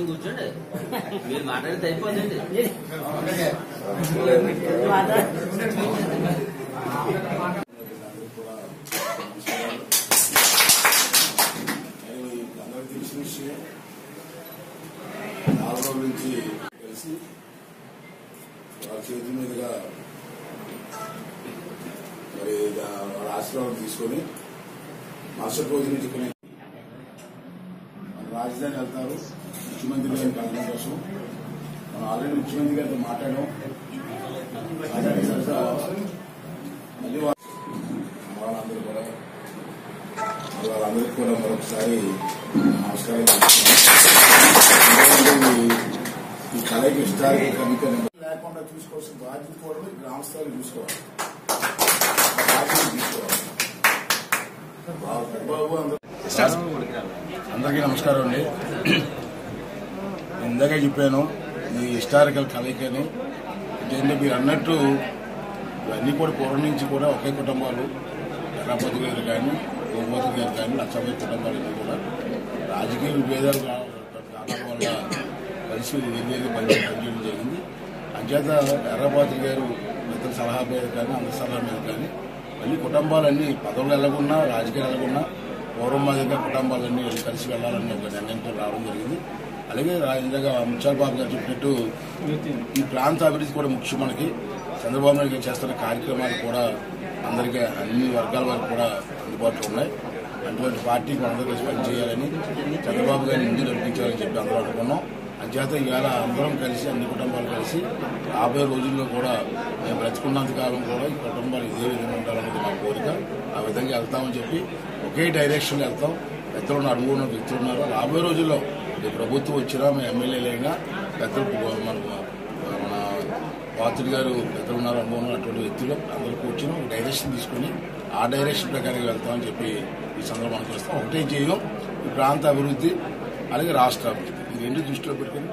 కూర్చోండి, మీరు మాట్లాడితే అయిపోతుంది. అందరికి తెలిసిన విషయం 4 రోజుల నుంచి కలిసి వారి చేతుల మీదుగా మరి వాళ్ళ ఆశీర్వాదం తీసుకొని మరుసటి రోజు నుంచి మన రాజధాని వెళ్తారు ముఖ్యమంత్రి గారి కలగడం కోసం. మనం ఆల్రెడీ ముఖ్యమంత్రి గారితో మాట్లాడాం. మళ్ళీ వాళ్ళందరూ కూడా వాళ్ళందరికీ కూడా మరొకసారి నమస్కారం ఈ కళకి హిస్టారికల్ కమిటీ లేకుండా చూసుకోవాల్సిన బాధ్యత కూడా గ్రామ స్థాయిలో చూసుకోవాలి. అందరికీ నమస్కారం అండి. ఇందాకే చెప్పాను ఈ హిస్టారికల్ కలయికని. ఏంటంటే మీరు అన్నట్టు ఇవన్నీ కూడా పూర్వం నుంచి కూడా ఒకే కుటుంబాలు, ఎర్రాపతి గారు కానీ గోమతి గారు కానీ లక్షాపతి కుటుంబాలన్నీ కూడా రాజకీయ విభేదాలు కారణాల వల్ల కలిసి వేరు పనిచేయడం జరిగింది. అంచేత ఎర్రాపతి గారు ఇతర సలహా మీద కానీ అందరి సలహా మీద కానీ మళ్ళీ కుటుంబాలన్నీ పదవులు వెళ్ళకున్నా రాజకీయాలు వెళ్ళకున్నా పూర్వం మాదిరిగా కుటుంబాలన్నీ కలిసి వెళ్లాలని ఒక నిర్ణయంతో రావడం జరిగింది. అలాగే ఇందాక ముత్యాల బాబు గారు చెప్పినట్టు ఈ ప్రాంత అభివృద్ధి కూడా ముఖ్యం. మనకి చంద్రబాబు నాయుడు గారు చేస్తున్న కార్యక్రమాలు కూడా అందరికీ అన్ని వర్గాల వారికి కూడా అందుబాటులో ఉన్నాయి. అటువంటి పార్టీకి మనందరూ కలిసి పనిచేయాలని చంద్రబాబు గారిని ముందు నడిపించాలని చెప్పి అందరూ అనుకున్నాం. అంచేత ఇవాళ అందరం కలిసి అన్ని కుటుంబాలు కలిసి రాబోయే రోజుల్లో కూడా మేము బ్రతుకున్నంత కాలం కూడా ఈ కుటుంబాలు ఇదే విధంగా ఉండాలన్నది మా కోరిక. ఆ విధంగా వెళ్తామని చెప్పి ఒకే డైరెక్షన్లో వెళ్తాం. పెద్దలు అనుభవం ఉన్న వ్యక్తులు ఉన్నారు. రాబోయే రోజుల్లో ఈ ప్రభుత్వం వచ్చినా మేము ఎమ్మెల్యేలు అయినా పెద్దలు మన పాత్రుడు గారు పెద్దలు ఉన్నారు, అనుభవం అటువంటి వ్యక్తులు అందరూ కూర్చొని ఒక డైరెక్షన్ తీసుకుని ఆ డైరెక్షన్ ప్రకారంగా వెళ్తామని చెప్పి ఈ సందర్భంగా చేస్తాం. ఒకటే చేయం ఈ ప్రాంత అభివృద్ధి అలాగే రాష్ట్ర అభివృద్ధి ఈ రెండు దృష్టిలో పెట్టుకుని